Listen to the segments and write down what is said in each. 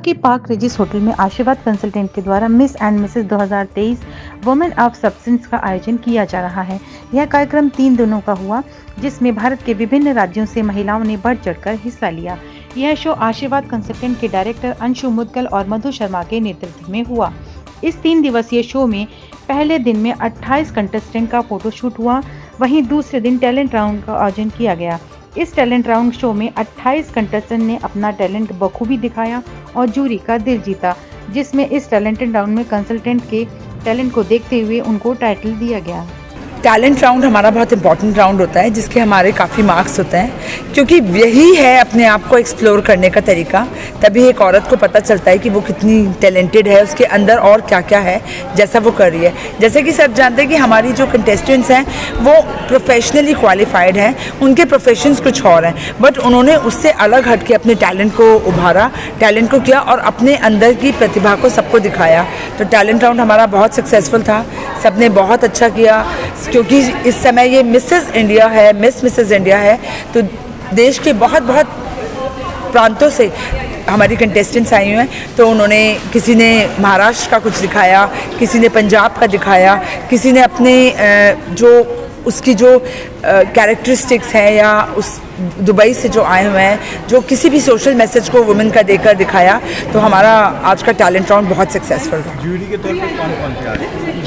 के park रेजिस hotel में आशीर्वाद कंसल्टेंट के द्वारा miss and Mrs 2023 women of substance का आयोजन किया जा रहा है। यह कार्यक्रम 3 दिनों का हुआ, जिसमें भारत के विभिन्न राज्यों से महिलाओं ने बढ़ चढ़कर हिस्सा लिया। यह शो आशीर्वाद कंसल्टेंट के डायरेक्टर अंशु मुदगल और मधु शर्मा के नेतृत्व में हुआ। इस 3 दिवसीय शो में पहले दिन में 28 कंटेस्टेंट का फोटोशूट हुआ, वहीं दूसरे दिन टैलेंट राउंड का आयोजन किया गया। इस टैलेंट राउंड शो में 28 कंटेस्टेंट ने अपना टैलेंट बखूबी दिखाया और जूरी का दिल जीता, जिसमें इस टैलेंटेड राउंड में कंसल्टेंट के टैलेंट को देखते हुए उनको टाइटल दिया गया। टैलेंट राउंड हमारा बहुत इंपॉर्टेंट राउंड होता है, जिसके हमारे काफ़ी मार्क्स होते हैं, क्योंकि यही है अपने आप को एक्सप्लोर करने का तरीका। तभी एक औरत को पता चलता है कि वो कितनी टैलेंटेड है, उसके अंदर और क्या क्या है जैसा वो कर रही है। जैसे कि सब जानते हैं कि हमारी जो कंटेस्टेंट्स हैं वो प्रोफेशनली क्वालिफाइड हैं, उनके प्रोफेशंस कुछ और हैं, बट उन्होंने उससे अलग हट के अपने टैलेंट को उभारा, टैलेंट को किया और अपने अंदर की प्रतिभा को सबको दिखाया। तो टैलेंट राउंड हमारा बहुत सक्सेसफुल था, सबने बहुत अच्छा किया, क्योंकि इस समय ये मिसेस इंडिया है, मिसेस इंडिया है, तो देश के बहुत बहुत प्रांतों से हमारी कंटेस्टेंट्स आई हुई हैं। तो उन्होंने, किसी ने महाराष्ट्र का कुछ दिखाया, किसी ने पंजाब का दिखाया, किसी ने अपने जो उसकी जो कैरेक्टरिस्टिक्स हैं या उस दुबई से जो आए हुए हैं, जो किसी भी सोशल मैसेज को वुमेन का देकर दिखाया। तो हमारा आज का टैलेंट राउंड बहुत सक्सेसफुल था। जूरी के तौर पे कौन थे आज?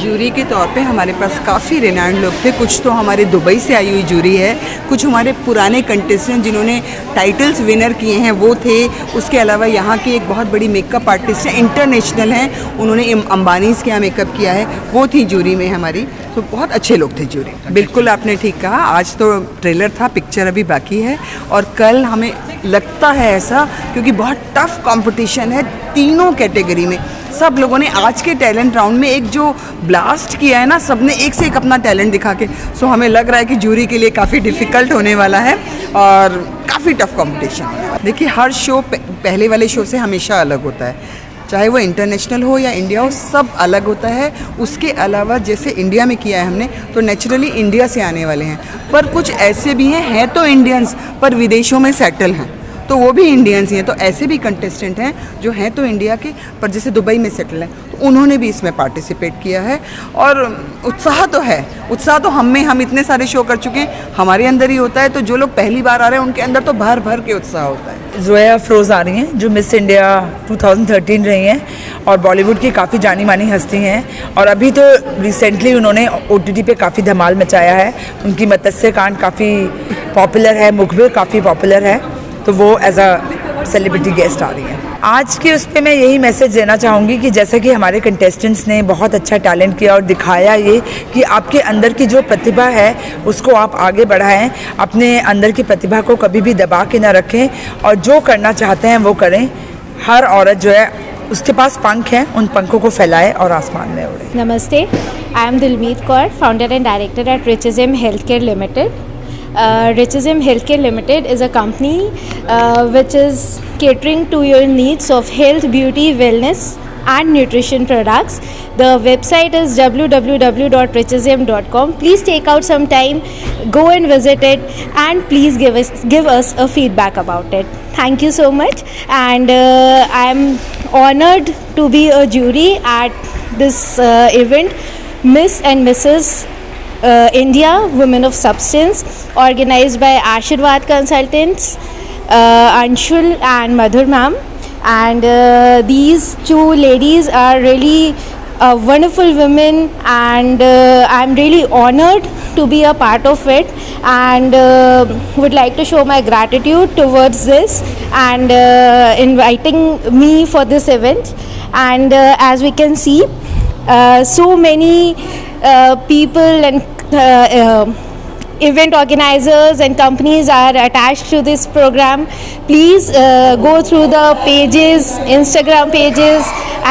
जूरी के तौर पे हमारे पास काफ़ी रिनाउंड लोग थे। कुछ तो हमारे दुबई से आई हुई जूरी है, कुछ हमारे पुराने कंटेस्टेंट जिन्होंने टाइटल्स विनर किए हैं वो थे। उसके अलावा यहाँ की एक बहुत बड़ी मेकअप आर्टिस्ट है, इंटरनेशनल हैं, उन्होंने अंबानीज़ के यहाँ मेकअप किया है, वो थी जूरी में हमारी। तो बहुत अच्छे लोग थे जूरी। बिल्कुल आपने ठीक कहा, आज तो ट्रेलर था, पिक्चर अभी बाकी है और कल हमें लगता है ऐसा, क्योंकि बहुत टफ कंपटीशन है तीनों कैटेगरी में। सब लोगों ने आज के टैलेंट राउंड में एक जो ब्लास्ट किया है ना, सबने एक से एक अपना टैलेंट दिखा के, सो हमें लग रहा है कि जूरी के लिए काफ़ी डिफ़िकल्ट होने वाला है और काफ़ी टफ कंपटीशन। देखिए, हर शो पहले वाले शो से हमेशा अलग होता है, चाहे वो इंटरनेशनल हो या इंडिया हो, सब अलग होता है। उसके अलावा जैसे इंडिया में किया है हमने, तो नेचुरली इंडिया से आने वाले हैं, पर कुछ ऐसे भी हैं तो इंडियंस पर विदेशों में सेटल हैं, तो वो भी इंडियंस ही हैं। तो ऐसे भी कंटेस्टेंट हैं जो हैं तो इंडिया के, पर जैसे दुबई में सेटल हैं, तो उन्होंने भी इसमें पार्टिसिपेट किया है। और उत्साह तो है, उत्साह तो हम इतने सारे शो कर चुके हैं, हमारे अंदर ही होता है। तो जो लोग पहली बार आ रहे हैं उनके अंदर तो भर भर के उत्साह होता है। ज़ोया अफरोज़ आ रही हैं, जो मिस इंडिया 2013 रही हैं और बॉलीवुड की काफ़ी जानी मानी हस्ती हैं, और अभी तो रिसेंटली उन्होंने OTT पे काफ़ी धमाल मचाया है। उनकी मत्स्य कांड काफ़ी पॉपुलर है, मुखबिर काफ़ी पॉपुलर है, तो वो एज अ सेलिब्रिटी गेस्ट आ रही हैं। आज के उस पर मैं यही मैसेज देना चाहूँगी कि जैसे कि हमारे कंटेस्टेंट्स ने बहुत अच्छा टैलेंट किया और दिखाया ये कि आपके अंदर की जो प्रतिभा है उसको आप आगे बढ़ाएं, अपने अंदर की प्रतिभा को कभी भी दबा के ना रखें और जो करना चाहते हैं वो करें। हर औरत जो है उसके पास पंख हैं, उन पंखों को फैलाए और आसमान में उड़े। नमस्ते, I am Dilmeet Kaur, founder and director at Richism Healthcare Limited. Richism Healthcare Limited is a company which is catering to your needs of health, beauty, wellness and nutrition products. The website is www.richism.com. Please take out some time, go and visit it, and please give us a feedback about it. Thank you so much, and I am honored to be a jury at this event, Miss and Mrs. India Women of Substance, organized by Ashirwad Consultants, Anshul and Madhur ma'am. And these two ladies are really wonderful women, and I'm really honored to be a part of it, and would like to show my gratitude towards this and inviting me for this event. And as we can see, so many people and event organizers and companies are attached to this program. Please go through the pages, Instagram pages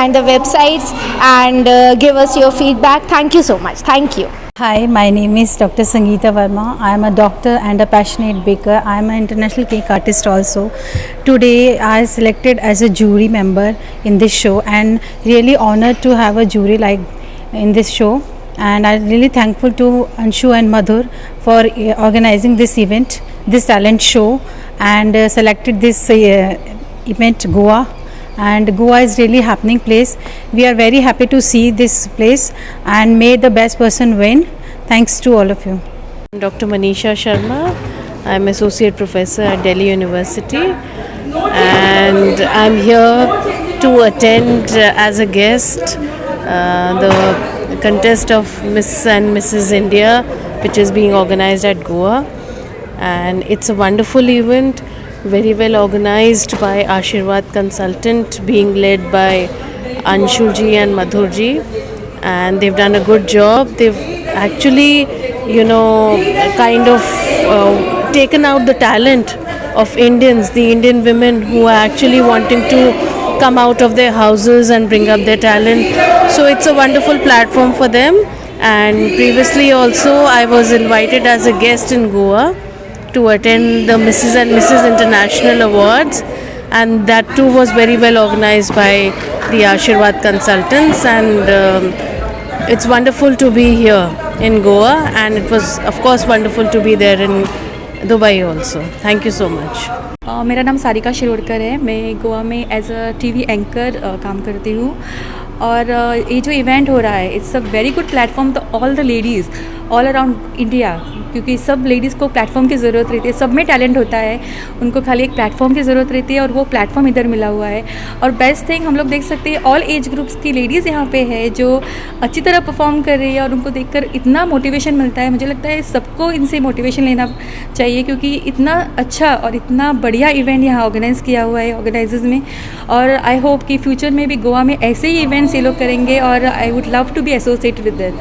and the websites, and give us your feedback. Thank you so much. Thank you. Hi, my name is Dr. Sangeeta Verma. I am a doctor and a passionate baker. I am an international cake artist also. Today I selected as a jury member in this show, and really honored to have a jury like in this show. And I'm really thankful to Anshu and Madhur for organizing this event, this talent show, and selected this event Goa and Goa is really happening place. We are very happy to see this place, and may the best person win. Thanks to all of you. Dr. Manisha Sharma. I'm Associate Professor at Delhi University, and I'm here to attend as a guest the contest of Miss and Mrs. India, which is being organized at Goa. And it's a wonderful event, very well organized by Ashirwad Consultant, being led by Anshuji and Madhurji, and they've done a good job. They've actually, kind of taken out the talent of Indians, the Indian women who are actually wanting to come out of their houses and bring up their talent. So it's a wonderful platform for them. And previously also I was invited as a guest in Goa to attend the Mrs. and Mrs. International Awards, and that too was very well organized by the Ashirwad Consultants, and it's wonderful to be here in Goa, and it was of course wonderful to be there in Dubai also. Thank you so much. मेरा नाम सारिका शिरोडकर है। मैं गोवा में as a TV anchor काम करती हूँ, और ये जो इवेंट हो रहा है it's a very good platform to all the ladies all around India, क्योंकि सब लेडीज़ को प्लेटफॉर्म की ज़रूरत रहती है। सब में टैलेंट होता है, उनको खाली एक प्लेटफॉर्म की ज़रूरत रहती है, और वो प्लेटफॉर्म इधर मिला हुआ है। और बेस्ट थिंग हम लोग देख सकते हैं ऑल एज ग्रुप्स की लेडीज़ यहाँ पे है जो अच्छी तरह परफॉर्म कर रही है, और उनको देखकर इतना मोटिवेशन मिलता है। मुझे लगता है सबको इनसे मोटिवेशन लेना चाहिए, क्योंकि इतना अच्छा और इतना बढ़िया इवेंट यहाँ ऑर्गेनाइज़ किया हुआ है ऑर्गेनाइजर्स में। और आई होप कि फ्यूचर में भी गोवा में ऐसे ही इवेंट्स ये लोग करेंगे, और I would love to be associated with that.